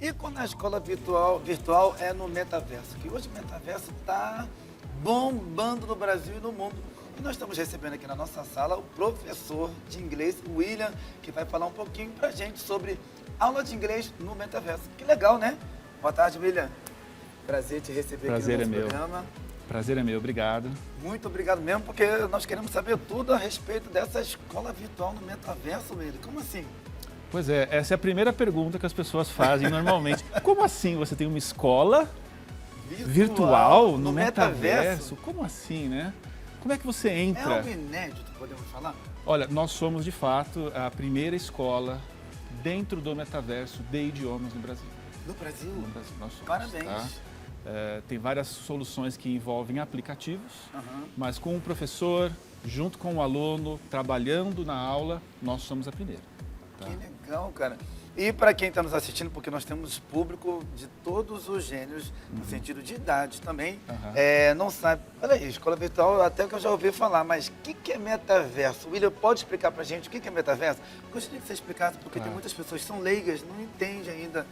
E quando a escola virtual é no metaverso, que hoje o metaverso está bombando no Brasil e no mundo. E nós estamos recebendo aqui na nossa sala o professor de inglês, William, que vai falar um pouquinho pra gente sobre aula de inglês no metaverso. Que legal, né? Boa tarde, William. Prazer te receber aqui no nosso programa. Prazer é meu, obrigado. Muito obrigado mesmo, porque nós queremos saber tudo a respeito dessa escola virtual no metaverso, William. Como assim? Pois é, essa é a primeira pergunta que as pessoas fazem normalmente. Como assim você tem uma escola virtual no metaverso? Como assim, né? Como é que você entra? É algo inédito, podemos falar? Olha, nós somos de fato a primeira escola dentro do metaverso de idiomas no Brasil. No Brasil? No Brasil, nós somos, Parabéns. tá? Tem várias soluções que envolvem aplicativos, mas com o professor, junto com o aluno, trabalhando na aula, nós somos a primeira. Tá? Que legal, cara. E para quem está nos assistindo, porque nós temos público de todos os gêneros, no sentido de idade também, não sabe. Olha aí, escola virtual, até que eu já ouvi falar, mas o que é metaverso? William, pode explicar para a gente o que é metaverso? Gostaria que você explicasse, porque tem muitas pessoas que são leigas, não entendem ainda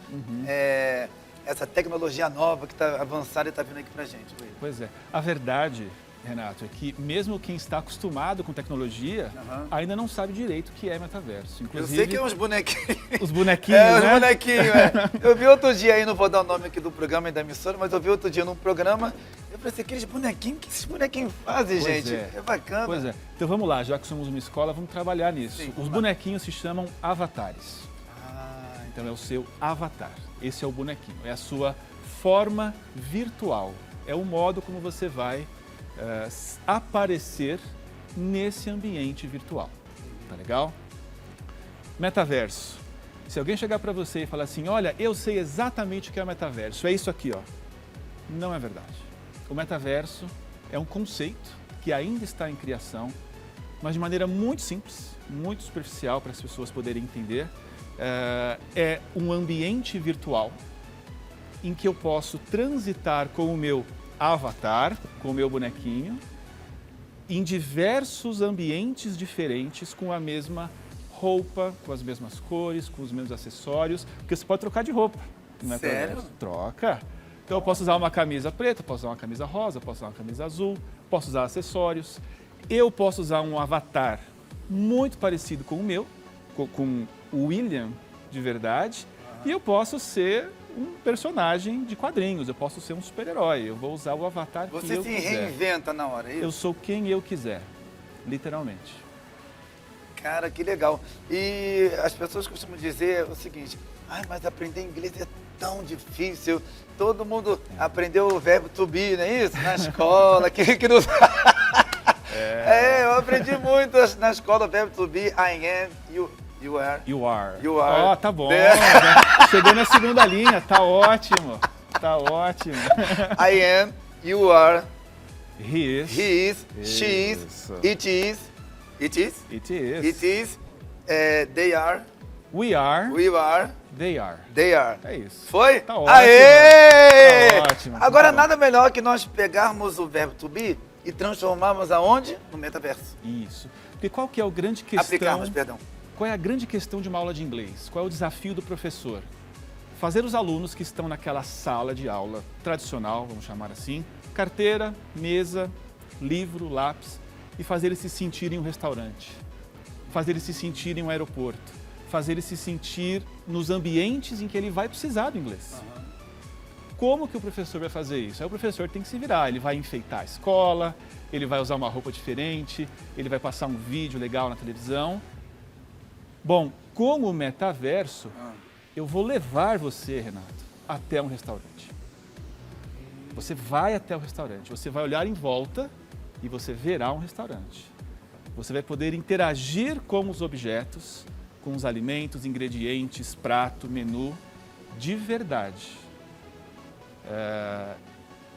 essa tecnologia nova que está avançada e está vindo aqui para a gente. William. Pois é. A verdade, Renato, é que mesmo quem está acostumado com tecnologia ainda não sabe direito o que é metaverso. Inclusive, eu sei que é uns bonequinhos. Os bonequinhos, né? Os bonequinhos, Eu vi outro dia aí, não vou dar o nome aqui do programa e da emissora, mas eu vi outro dia num programa, eu pensei, aqueles bonequinhos, o que esses bonequinhos fazem, gente? É bacana. Pois é. Então vamos lá, já que somos uma escola, vamos trabalhar nisso. Sim, Os bonequinhos se chamam avatares. Então é o seu avatar. Esse é o bonequinho, é a sua forma virtual. É o modo como você vai aparecer nesse ambiente virtual. Tá legal? Metaverso. Se alguém chegar para você e falar assim, olha, eu sei exatamente o que é o metaverso, é isso aqui, ó. Não é verdade. O metaverso é um conceito que ainda está em criação, mas de maneira muito simples, muito superficial para as pessoas poderem entender. É um ambiente virtual em que eu posso transitar com o meu avatar, com o meu bonequinho, em diversos ambientes diferentes, com a mesma roupa, com as mesmas cores, com os mesmos acessórios, porque você pode trocar de roupa. Sério? Troca. Então eu posso usar uma camisa preta, posso usar uma camisa rosa, posso usar uma camisa azul, posso usar acessórios. Eu posso usar um avatar muito parecido com o meu, com o William de verdade, e eu posso ser um personagem de quadrinhos, eu posso ser um super-herói, eu vou usar o avatar que eu quiser. Você se reinventa na hora, é isso? Eu sou quem eu quiser, literalmente. Cara, que legal. E as pessoas costumam dizer o seguinte, mas aprender inglês é tão difícil, todo mundo aprendeu o verbo to be, não é isso? Na escola, que não... eu aprendi muito na escola o verbo to be, I am, you are. You are. You are. Tá bom. Chegou na segunda linha, tá ótimo. Tá ótimo. I am, you are. He is. He is, she is, it is. It is? It is. It is. They are. We are. We are. They are. They are. É isso. Foi? Tá ótimo. Aê! Tá ótimo. Agora, tá nada melhor que nós pegarmos o verbo to be e transformarmos aonde? No metaverso. Isso. Porque qual que é o grande questão... Aplicarmos, perdão. Qual é a grande questão de uma aula de inglês? Qual é o desafio do professor? Fazer os alunos que estão naquela sala de aula tradicional, vamos chamar assim, carteira, mesa, livro, lápis, e fazer eles se sentirem um restaurante, fazer eles se sentirem um aeroporto, fazer eles se sentir nos ambientes em que ele vai precisar do inglês. Como que o professor vai fazer isso? Aí o professor tem que se virar, ele vai enfeitar a escola, ele vai usar uma roupa diferente, ele vai passar um vídeo legal na televisão. Bom, como metaverso, eu vou levar você, Renato, até um restaurante. Você vai até o restaurante, você vai olhar em volta e você verá um restaurante. Você vai poder interagir com os objetos, com os alimentos, ingredientes, prato, menu, de verdade.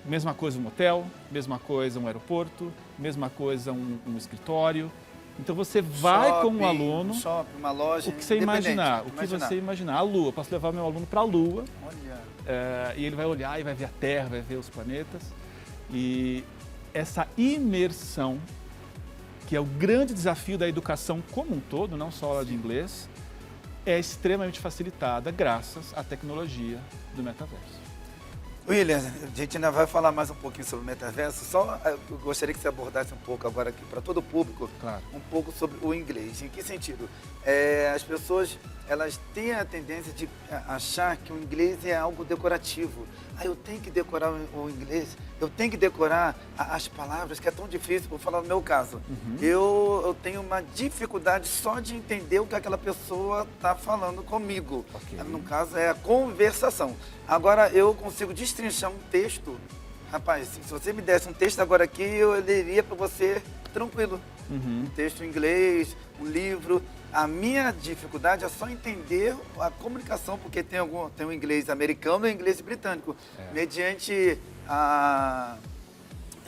Mesma coisa um hotel, mesma coisa um aeroporto, mesma coisa um escritório. Então você vai com um aluno, shopping, uma loja, o que você imaginar, você imaginar. A Lua, eu posso levar meu aluno para a Lua, e ele vai olhar e vai ver a Terra, vai ver os planetas. E essa imersão, que é o grande desafio da educação como um todo, não só a aula de inglês, é extremamente facilitada graças à tecnologia do metaverso. William, a gente ainda vai falar mais um pouquinho sobre o metaverso, só eu gostaria que você abordasse um pouco agora aqui para todo o público, Claro. um pouco sobre o inglês. Em que sentido? As pessoas, elas têm a tendência de achar que o inglês é algo decorativo. Eu tenho que decorar o inglês, eu tenho que decorar as palavras, que é tão difícil. Vou falar no meu caso. Eu tenho uma dificuldade só de entender o que aquela pessoa está falando comigo. Ok. No caso, é a conversação. Agora, eu consigo destrinchar um texto. Rapaz, se você me desse um texto agora aqui, eu leria para você tranquilo. Um texto em inglês, um livro. A minha dificuldade é só entender a comunicação, porque tem o inglês americano e o inglês britânico, mediante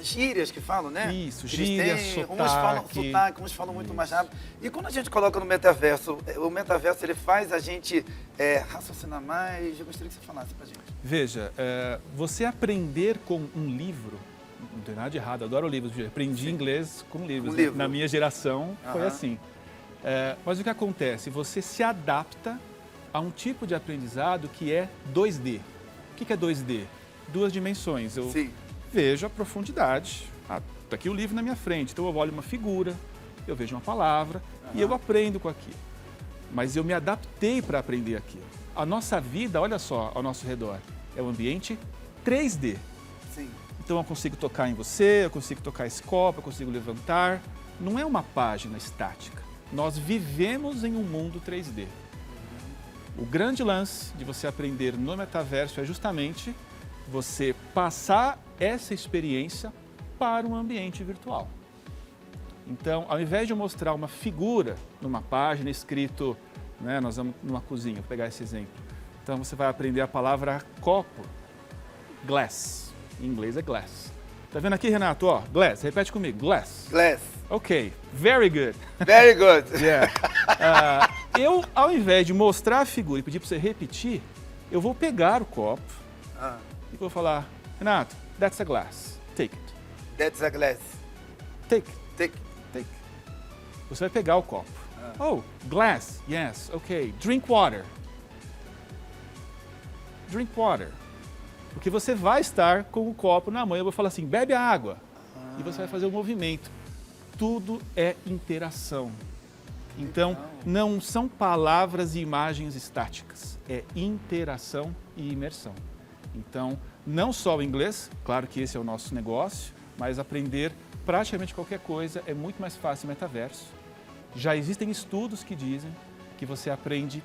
gírias que falam, né? Isso, Eles gírias, têm, uns falam sotaque, uns falam muito mais rápido. E quando a gente coloca no metaverso, o metaverso ele faz a gente raciocinar mais. Eu gostaria que você falasse pra gente. Veja, você aprender com um livro, não tem nada de errado, adoro livros, aprendi inglês com livros. Com Né? livro. Na minha geração foi assim. Mas o que acontece? Você se adapta a um tipo de aprendizado que é 2D. O que é 2D? Duas dimensões. Eu Sim. vejo a profundidade. Está aqui o livro na minha frente, então eu olho uma figura, eu vejo uma palavra e eu aprendo com aquilo. Mas eu me adaptei para aprender aquilo. A nossa vida, olha só, ao nosso redor, é um ambiente 3D. Sim. Então eu consigo tocar em você, eu consigo tocar esse copo, eu consigo levantar. Não é uma página estática. Nós vivemos em um mundo 3D. O grande lance de você aprender no metaverso é justamente você passar essa experiência para um ambiente virtual. Então, ao invés de eu mostrar uma figura numa página escrito, né, nós vamos numa cozinha, vou pegar esse exemplo. Então você vai aprender a palavra copo, glass. Em inglês é glass. Tá vendo aqui, Renato? Ó, glass, repete comigo, glass. Glass. Ok, very good. Very good. Yeah. Eu, ao invés de mostrar a figura e pedir para você repetir, eu vou pegar o copo e vou falar, Renato, that's a glass, take it. That's a glass. Take it, Take. take it. Você vai pegar o copo. Oh, glass, yes, ok. Drink water. Drink water. Porque você vai estar com o copo na mão. Eu vou falar assim, bebe a água. E você vai fazer o movimento. Tudo é interação. Então, não são palavras e imagens estáticas. É interação e imersão. Então, não só o inglês, claro que esse é o nosso negócio, mas aprender praticamente qualquer coisa é muito mais fácil no metaverso. Já existem estudos que dizem que você aprende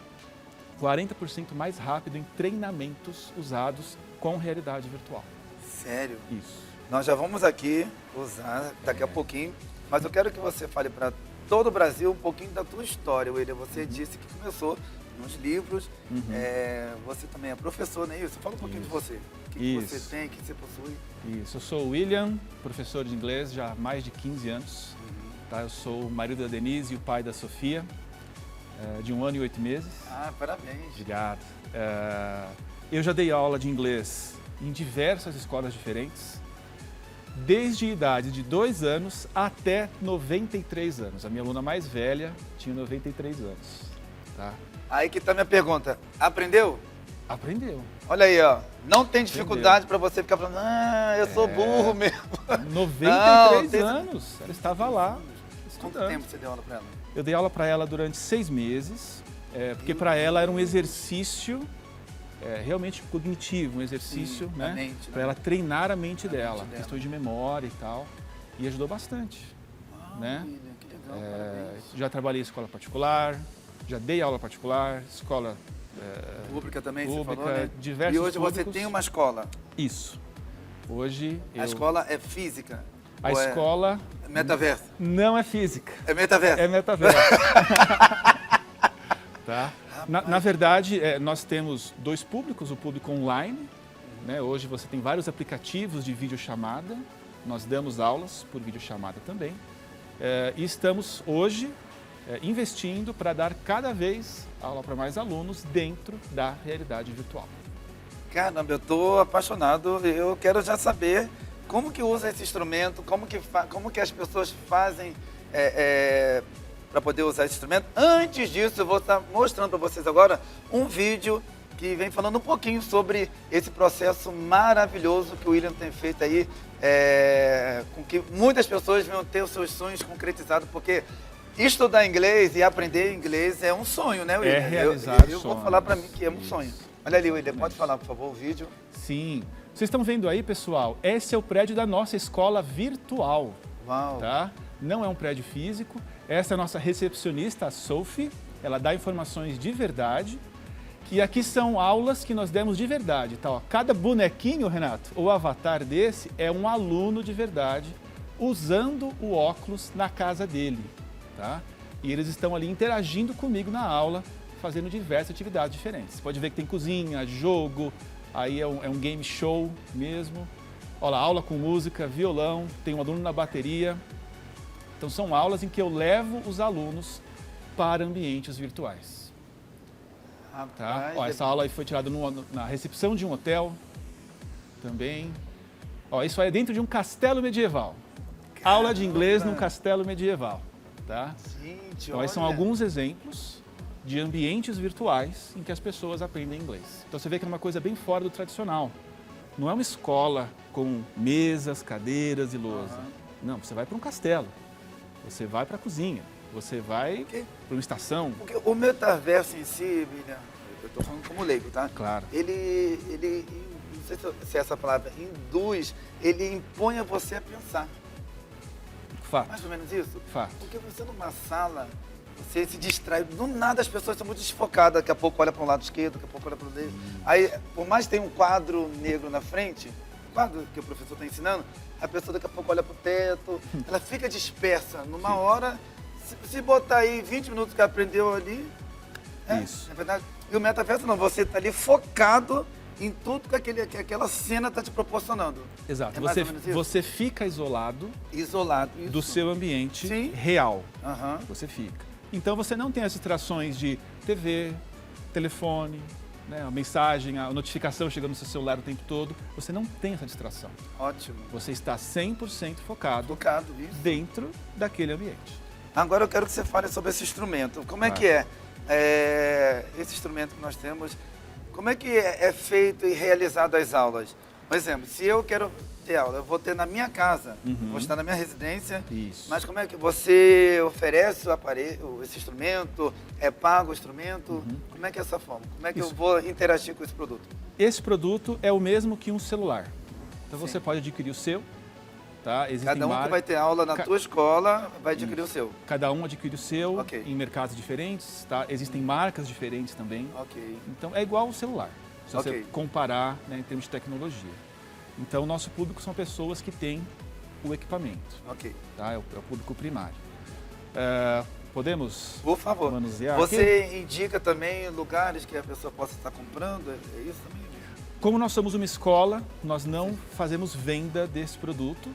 40% mais rápido em treinamentos usados com realidade virtual. Sério? Isso. Nós já vamos aqui usar daqui a pouquinho, mas eu quero que você fale para todo o Brasil um pouquinho da tua história, William. Você disse que começou nos livros, você também é professor, não é isso? Fala um pouquinho de você. O que você tem, o que você possui? Isso, eu sou o William, professor de inglês já há mais de 15 anos. Tá? Eu sou o marido da Denise e o pai da Sofia, de 1 ano e 8 meses. Parabéns. Obrigado. Eu já dei aula de inglês em diversas escolas diferentes, desde idade de 2 anos até 93 anos. A minha aluna mais velha tinha 93 anos. Tá? Aí que tá minha pergunta. Aprendeu? Aprendeu. Olha aí, ó. Não tem dificuldade para você ficar falando, eu sou burro mesmo. 93 anos. Ela estava lá estudando. Quanto tempo você deu aula para ela? Eu dei aula para ela durante 6 meses, porque para ela era um exercício realmente cognitivo, um exercício, né, para ela treinar a mente dela, questões de memória e tal, e ajudou bastante. Né? Que legal, Já trabalhei em escola particular, já dei aula particular, escola pública também, pública, você falou, né? diversos E hoje públicos. você tem uma escola. Isso. Hoje A escola é física? A ou escola é metaverso? não é física. É metaverso? É metaverso. Tá? Na verdade, nós temos 2 públicos, o público online. Né? Hoje você tem vários aplicativos de videochamada. Nós damos aulas por videochamada também. E estamos hoje investindo para dar cada vez aula para mais alunos dentro da realidade virtual. Caramba, eu estou apaixonado. Eu quero já saber como que usa esse instrumento, como que as pessoas fazem para poder usar esse instrumento. Antes disso, eu vou estar mostrando para vocês agora um vídeo que vem falando um pouquinho sobre esse processo maravilhoso que o William tem feito aí, com que muitas pessoas venham ter os seus sonhos concretizados, porque estudar inglês e aprender inglês é um sonho, né, William? É realizar eu vou falar para mim que é um sonho. Olha ali, William, pode falar, por favor, o vídeo. Sim. Vocês estão vendo aí, pessoal? Esse é o prédio da nossa escola virtual. Uau. Tá? Não é um prédio físico. Essa é a nossa recepcionista, a Sophie. Ela dá informações de verdade. E aqui são aulas que nós demos de verdade. Tá? Ó, cada bonequinho, Renato, ou avatar desse, é um aluno de verdade usando o óculos na casa dele. Tá? E eles estão ali interagindo comigo na aula, fazendo diversas atividades diferentes. Você pode ver que tem cozinha, jogo, aí é um game show mesmo. Olha lá, aula com música, violão, tem um aluno na bateria. Então são aulas em que eu levo os alunos para ambientes virtuais. Tá? Ó, essa aula aí foi tirada na recepção de um hotel também. Ó, isso aí é dentro de um castelo medieval. Caramba. Aula de inglês num castelo medieval. Tá? Gente, então, esses são alguns exemplos de ambientes virtuais em que as pessoas aprendem inglês. Então você vê que é uma coisa bem fora do tradicional. Não é uma escola com mesas, cadeiras e lousa. Não, você vai para um castelo, você vai para a cozinha, você vai para uma estação. Porque o metaverso em si, William, eu estou falando como leigo, tá? Claro. Ele, não sei se é essa palavra, induz, ele impõe a você a pensar. Fato. Mais ou menos isso? Fato. Porque você numa sala, você se distrai, do nada as pessoas estão muito desfocadas, daqui a pouco olha para um lado esquerdo, daqui a pouco olha para o direito. Aí, por mais que tenha um quadro negro na frente, quadro que o professor está ensinando, a pessoa daqui a pouco olha para o teto, ela fica dispersa. Numa hora, se botar aí 20 minutos que aprendeu ali, isso. É verdade. E o metaverso não, você está ali focado em tudo que aquela cena está te proporcionando. Exato. Você fica isolado isso. do seu ambiente Sim. real. Você fica. Então você não tem as distrações de TV, telefone, né, a mensagem, a notificação chegando no seu celular o tempo todo. Você não tem essa distração. Ótimo. Você está 100% focado isso. dentro daquele ambiente. Agora eu quero que você fale sobre esse instrumento. Como é que é esse instrumento que nós temos? Como é que é feito e realizado as aulas? Por exemplo, se eu quero ter aula, eu vou ter na minha casa, vou estar na minha residência. Isso. Mas como é que você oferece o aparelho, esse instrumento? É pago o instrumento? Como é que é essa forma? Como é que eu vou interagir com esse produto? Esse produto é o mesmo que um celular. Então você pode adquirir o seu. Tá? Cada um que vai ter aula na tua escola vai adquirir o seu. Cada um adquire o seu em mercados diferentes, tá? Existem marcas diferentes também. Então é igual ao celular, se você comparar, né, em termos de tecnologia. Então o nosso público são pessoas que têm o equipamento. Tá? É o público primário. Podemos, por favor, manusear você aqui? Indica também lugares que a pessoa possa estar comprando? É isso também? Como nós somos uma escola, nós não fazemos venda desse produto,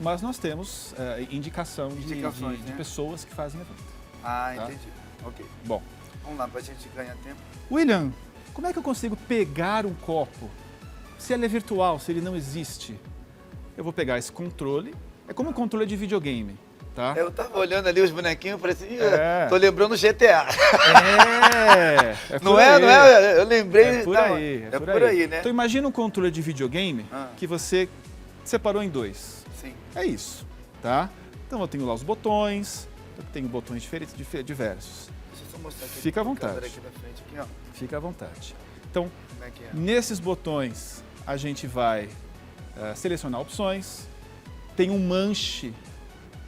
mas nós temos indicação de pessoas que fazem a venda. Ah, tá? Entendi. Bom. Vamos lá, para a gente ganhar tempo. William, como é que eu consigo pegar um copo? Se ele é virtual, se ele não existe, eu vou pegar esse controle. É como um controle de videogame, tá? Eu tava olhando ali os bonequinhos e falei assim, tô lembrando GTA. Não é? Eu lembrei. É por aí, é por aí, né? Então imagina um controle de videogame que você separou em dois. Sim. É isso, tá? Então eu tenho lá os botões, eu tenho botões diferentes, diversos. Deixa eu só mostrar aqui. Fica à vontade. Aqui na frente, aqui, ó. Fica à vontade. Então, como é que é? Nesses botões a gente vai selecionar opções. Tem um manche,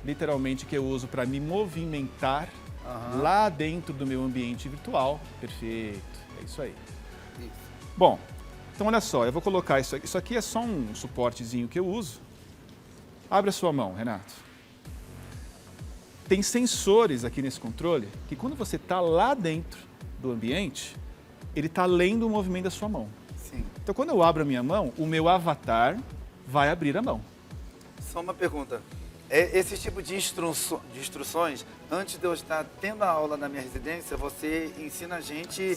literalmente, que eu uso para me movimentar lá dentro do meu ambiente virtual. Perfeito, é isso aí. Isso. Bom, então olha só, eu vou colocar isso aqui. Isso aqui é só um suportezinho que eu uso. Abre a sua mão, Renato. Tem sensores aqui nesse controle que quando você está lá dentro do ambiente, ele está lendo o movimento da sua mão. Sim. Então quando eu abro a minha mão, o meu vai abrir a mão. Só uma pergunta. Esse tipo de instruções, antes de eu estar tendo a aula na minha residência, você ensina a gente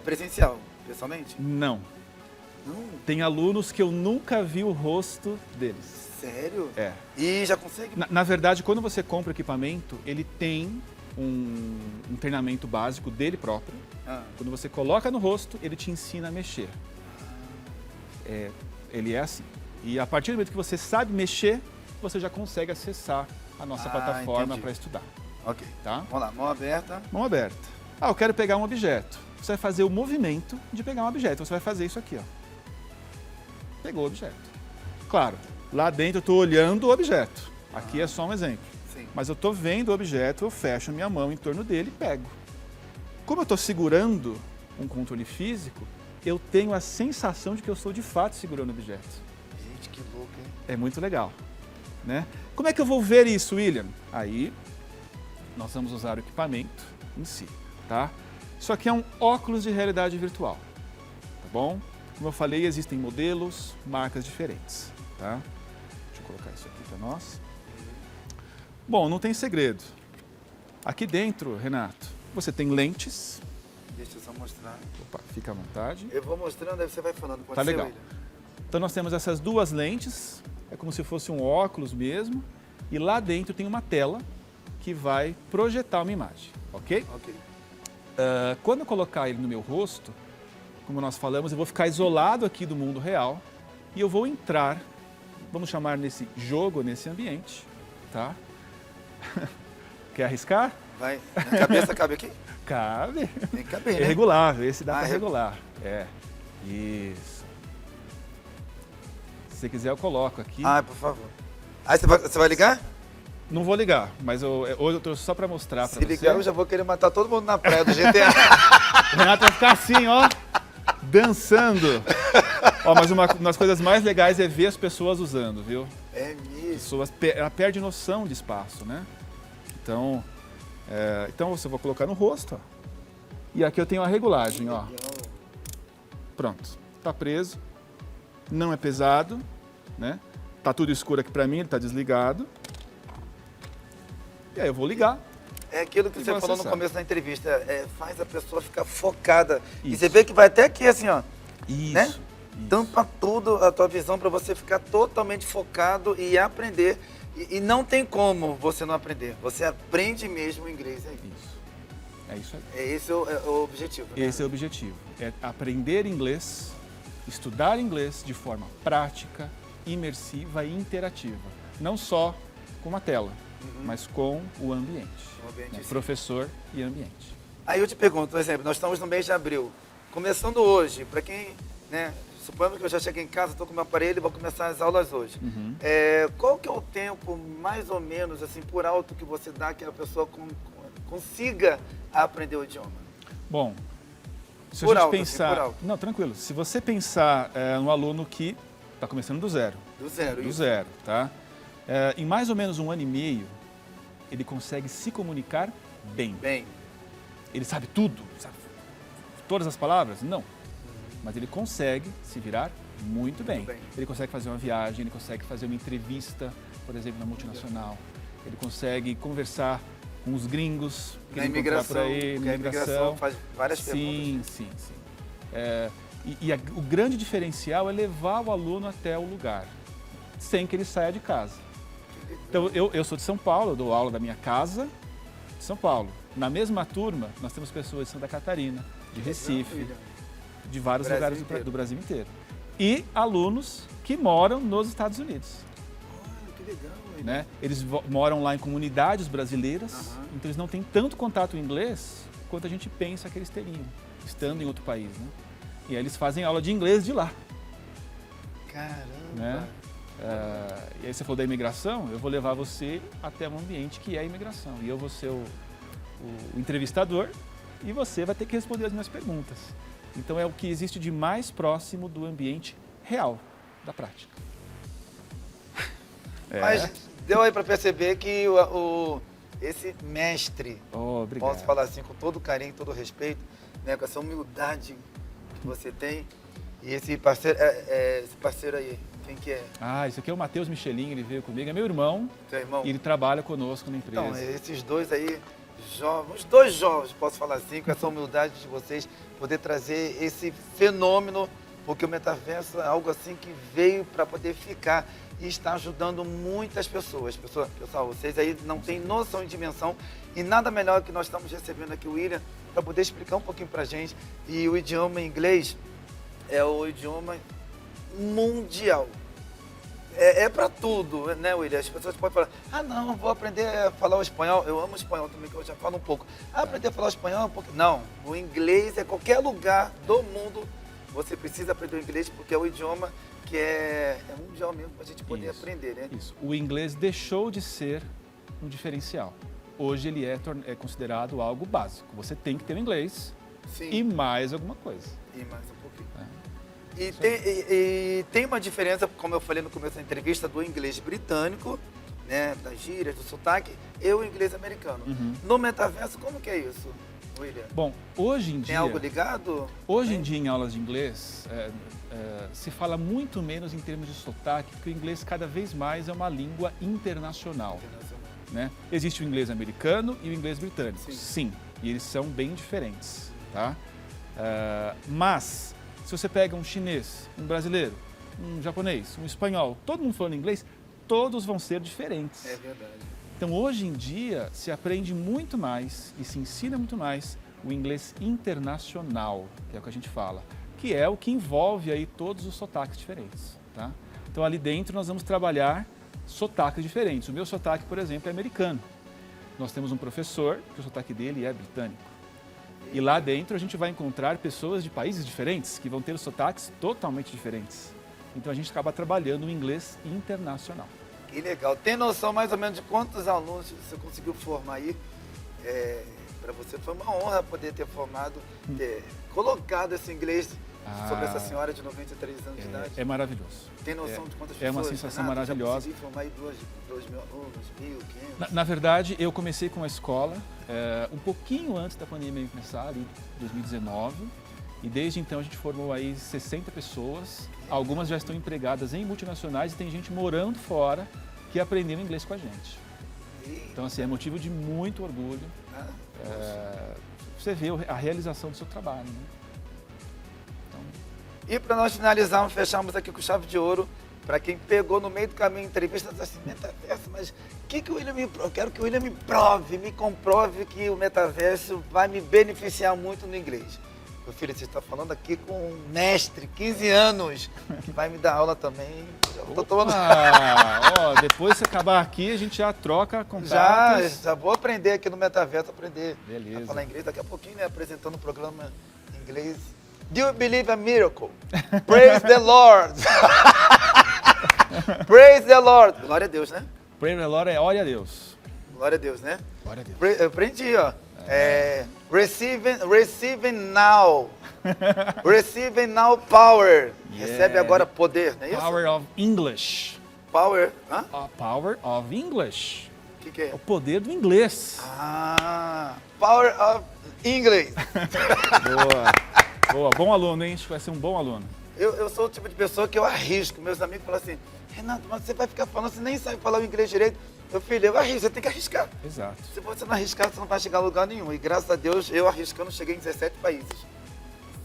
presencial, pessoalmente? Não. Tem alunos que eu nunca vi o rosto deles. Sério? É. E já consegue? Na verdade, quando você compra o equipamento, ele tem um treinamento básico dele próprio. Quando você coloca no rosto, ele te ensina a mexer. Ele é assim. E a partir do momento que você sabe mexer, você já consegue acessar a nossa plataforma para estudar. Ok. Tá? Vamos lá, mão aberta. Mão aberta. Eu quero pegar um objeto. Você vai fazer o movimento de pegar um objeto. Você vai fazer isso aqui, ó. Pegou o objeto. Claro, lá dentro eu estou olhando o objeto. Aqui é só um exemplo. Sim. Mas eu estou vendo o objeto, eu fecho minha mão em torno dele e pego. Como eu estou segurando um controle físico, eu tenho a sensação de que eu estou de fato segurando o objeto. Gente, que louco, hein? É muito legal, né? Como é que eu vou ver isso, William? Aí, nós vamos usar o equipamento em si, tá? Isso aqui é um óculos de realidade virtual, tá bom? Como eu falei, existem modelos, marcas diferentes, tá? Deixa eu colocar isso aqui para nós. Bom, não tem segredo. Aqui dentro, Renato, você tem lentes. Deixa eu só mostrar. Opa, fica à vontade. Eu vou mostrando, aí você vai falando. Pode Tá ser, legal. William? Então nós temos essas duas lentes, é como se fosse um óculos mesmo, e lá dentro tem uma tela que vai projetar uma imagem, ok? Ok. Quando eu colocar ele no meu rosto, como nós falamos, eu vou ficar isolado aqui do mundo real e eu vou entrar, vamos chamar nesse jogo, nesse ambiente, tá? Quer arriscar? Vai. Minha cabeça cabe aqui? Cabe. Tem que caber, É né? regulável, esse dá para é regular. Isso. Se você quiser eu coloco aqui. Por favor. Aí você vai ligar? Não vou ligar, mas hoje eu trouxe só para mostrar para Se você. ligar, eu já vou querer matar todo mundo na praia do GTA. O Renato vai ficar assim, ó, dançando. Ó, mas uma das coisas mais legais é ver as pessoas usando, viu? É mesmo. Pessoas, ela perde noção de espaço, né? Então você vai colocar no rosto, ó. E aqui eu tenho a regulagem, ó. Pronto, tá preso, não é pesado, né? Tá tudo escuro aqui pra mim, ele tá desligado. E aí eu vou ligar. É aquilo que E você vou falou no acessar. começo da entrevista, faz a pessoa ficar focada. E Isso. você vê que vai até aqui assim, ó. Isso. Né? Isso. Tampa tudo a tua visão para você ficar totalmente focado e aprender. E não tem como você não aprender. Você aprende mesmo o inglês aí. Isso. É isso aí. Esse é o objetivo. Né? Esse é o objetivo. É aprender inglês, estudar inglês de forma prática, imersiva e interativa. Não só com uma tela, mas com o ambiente. O ambiente, Né? sim. Professor e ambiente. Aí eu te pergunto, por exemplo, nós estamos no mês de abril. Começando hoje, para quem, né, suponhamos que eu já cheguei em casa, estou com meu aparelho e vou começar as aulas hoje. Qual que é o tempo, mais ou menos, assim, por alto, que você dá que a pessoa consiga aprender o idioma? Bom, se Por a gente alto, pensar... assim, por alto. Não, tranquilo. Se você pensar no aluno que está começando do zero. Do zero, Do isso. zero, tá? Em mais ou menos 1 ano e meio, ele consegue se comunicar bem. Bem, Ele sabe tudo, sabe todas as palavras? Não. Mas ele consegue se virar muito bem. bem. Ele consegue fazer uma viagem, ele consegue fazer uma entrevista, por exemplo, na multinacional. Ele consegue conversar com os gringos que na ele encontrar imigração, por aí, porque na a imigração faz várias Sim, perguntas. sim, sim. O grande diferencial é levar o aluno até o lugar, sem que ele saia de casa. Então, eu sou de São Paulo, eu dou aula da minha casa de São Paulo. Na mesma turma, nós temos pessoas de Santa Catarina, de Recife, de vários Brasil lugares inteiro. do Brasil inteiro. E alunos que moram nos Estados Unidos. Olha, que legal, hein? Né? Eles moram lá em comunidades brasileiras, então eles não têm tanto contato em inglês quanto a gente pensa que eles teriam, estando em outro país. Né? E aí eles fazem aula de inglês de lá. Caramba. Né? E aí você falou da imigração, eu vou levar você até um ambiente que é a imigração. E eu vou ser o entrevistador e você vai ter que responder as minhas perguntas. Então é o que existe de mais próximo do ambiente real, da prática. Mas deu aí para perceber que esse mestre, Obrigado. posso falar assim com todo carinho, todo respeito, né, com essa humildade que você tem, e esse parceiro aí, quem que é? Esse aqui é o Matheus Michelin, ele veio comigo, é meu irmão, Teu irmão? e ele trabalha conosco na empresa. Então, esses dois aí, jovens, os dois jovens, posso falar assim, com essa humildade de vocês, poder trazer esse fenômeno porque o metaverso é algo assim que veio para poder ficar e está ajudando muitas pessoas. Pessoal, vocês aí não têm noção de dimensão e nada melhor que nós estamos recebendo aqui o William para poder explicar um pouquinho para a gente. E o idioma inglês é o idioma mundial. É para tudo, né, William? As pessoas podem falar, não, vou aprender a falar o espanhol. Eu amo espanhol também, que eu já falo um pouco. Aprender a falar o espanhol um pouco. Não, o inglês é qualquer lugar do mundo. Você precisa aprender o inglês porque é o idioma que é mundial mesmo para a gente poder aprender, né? Isso. O inglês deixou de ser um diferencial. Hoje ele é considerado algo básico. Você tem que ter o inglês. Sim. E mais alguma coisa. E mais um pouquinho. E tem uma diferença, como eu falei no começo da entrevista, do inglês britânico, né, das gírias, do sotaque, e o inglês americano. No metaverso, como que é isso, William? Bom, hoje em dia... Tem algo ligado? Hoje em dia, em aulas de inglês, se fala muito menos em termos de sotaque, porque o inglês cada vez mais é uma língua internacional. Né? Existe o inglês americano e o inglês britânico. Sim, e eles são bem diferentes. Tá? Mas, se você pega um chinês, um brasileiro, um japonês, um espanhol, todo mundo falando inglês, todos vão ser diferentes. É verdade. Então, hoje em dia, se aprende muito mais e se ensina muito mais o inglês internacional, que é o que a gente fala, que é o que envolve aí todos os sotaques diferentes. Tá? Então, ali dentro, nós vamos trabalhar sotaques diferentes. O meu sotaque, por exemplo, é americano. Nós temos um professor que o sotaque dele é britânico. E lá dentro a gente vai encontrar pessoas de países diferentes que vão ter sotaques totalmente diferentes. Então a gente acaba trabalhando o inglês internacional. Que legal. Tem noção mais ou menos de quantos alunos você conseguiu formar aí? Para você foi uma honra poder ter formado, ter colocado esse inglês sobre essa senhora de 93 anos de idade. É maravilhoso. Tem noção de quantas pessoas? É uma sensação maravilhosa. Já consegui formar aí 2 mil alunos, 1.500? Na verdade, eu comecei com a escola um pouquinho antes da pandemia começar, ali em 2019. E desde então a gente formou aí 60 pessoas. Algumas já estão empregadas em multinacionais e tem gente morando fora que aprendeu inglês com a gente. Então, assim, é motivo de muito orgulho. Você vê a realização do seu trabalho, né? E para nós finalizarmos, fechamos aqui com chave de ouro. Para quem pegou no meio do caminho a entrevista, assim, metaverso, mas o William eu quero que o William me prove, me comprove que o metaverso vai me beneficiar muito no inglês. Meu filho, você está falando aqui com um mestre, 15 anos, que vai me dar aula também. Depois que acabar aqui, a gente já troca contatos. Já vou aprender aqui no metaverso, Beleza. A falar inglês. Daqui a pouquinho, né, apresentando o programa em inglês. Do you believe a miracle? Praise the Lord! Praise the Lord! Glória a Deus, né? Praise the Lord é olha a Deus. Glória a Deus, né? Glória a Deus. Eu aprendi, ó. Receiving now. Receiving now power. Recebe agora poder, não é isso? Power of English. Power, Power of English. O que é? O poder do inglês. Power of English. Boa, bom aluno, hein? Acho que vai ser um bom aluno. Eu sou o tipo de pessoa que eu arrisco. Meus amigos falam assim, Renato, mas você vai ficar falando, você nem sabe falar o inglês direito. Meu filho, eu arrisco, você tem que arriscar. Exato. Se você não arriscar, você não vai chegar a lugar nenhum. E graças a Deus, eu arriscando, cheguei em 17 países.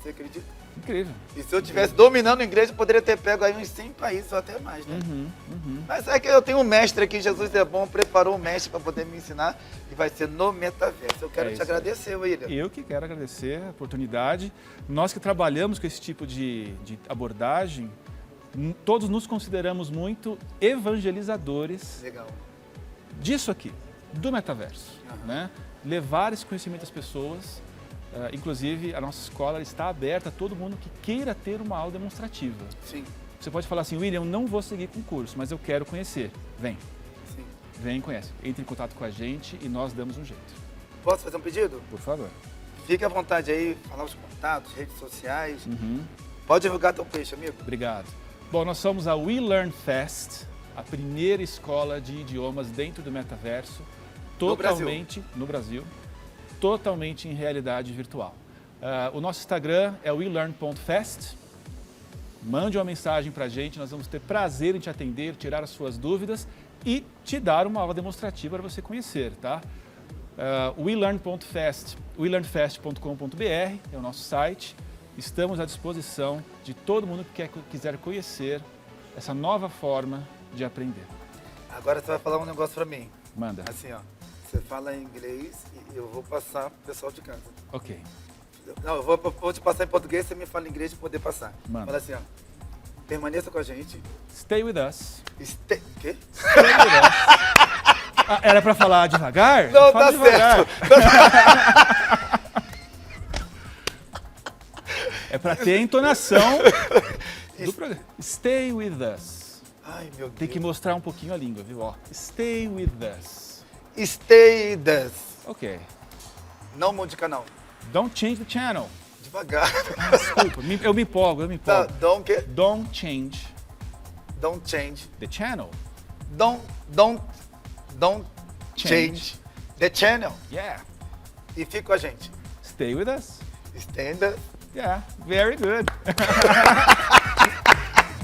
Você acredita? Incrível. E se eu estivesse dominando o inglês, eu poderia ter pego aí uns 100 países ou até mais, né? Mas é que eu tenho um mestre aqui, Jesus é bom, preparou um mestre para poder me ensinar e vai ser no metaverso. Eu quero te agradecer, William. Eu que quero agradecer a oportunidade. Nós que trabalhamos com esse tipo de abordagem, todos nos consideramos muito evangelizadores disso aqui, do metaverso. Né? Levar esse conhecimento às pessoas. Inclusive, a nossa escola está aberta a todo mundo que queira ter uma aula demonstrativa. Sim. Você pode falar assim, William, eu não vou seguir com o curso, mas eu quero conhecer. Vem. Sim. Vem e conhece. Entre em contato com a gente e nós damos um jeito. Posso fazer um pedido? Por favor. Fique à vontade aí, falar os contatos, redes sociais. Pode divulgar teu peixe, amigo. Obrigado. Bom, nós somos a We Learn Fest, a primeira escola de idiomas dentro do metaverso, totalmente no Brasil, totalmente em realidade virtual. O nosso Instagram é welearn.fest. Mande uma mensagem para a gente, nós vamos ter prazer em te atender, tirar as suas dúvidas e te dar uma aula demonstrativa para você conhecer, tá? welearn.fest, welearnfest.com.br é o nosso site. Estamos à disposição de todo mundo que quiser conhecer essa nova forma de aprender. Agora você vai falar um negócio pra mim. Manda. Assim, ó. Você fala em inglês e eu vou passar pro pessoal de casa. Ok. Não, eu vou te passar em português, você me fala em inglês pra poder passar. Manda. Fala assim, ó. Permaneça com a gente. Stay with us. Quê? Stay with us. Ah, era pra falar devagar? Não, Fala tá devagar. certo. É pra ter a entonação do programa. Stay with us. Ai, meu Deus. Tem que mostrar um pouquinho a língua, viu? Ó, stay with us. Stay this. Ok. Não mude de canal. Don't change the channel. Devagar. Desculpa, eu me empolgo. Tá, don't Change change. the channel. Don't change the channel. Yeah. E fica com a gente. Stay with us. Stay this. Yeah, very good.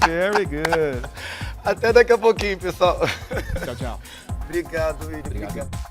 Very good. Até daqui a pouquinho, pessoal. Tchau, tchau. Obrigado, William. Obrigado. Obrigado.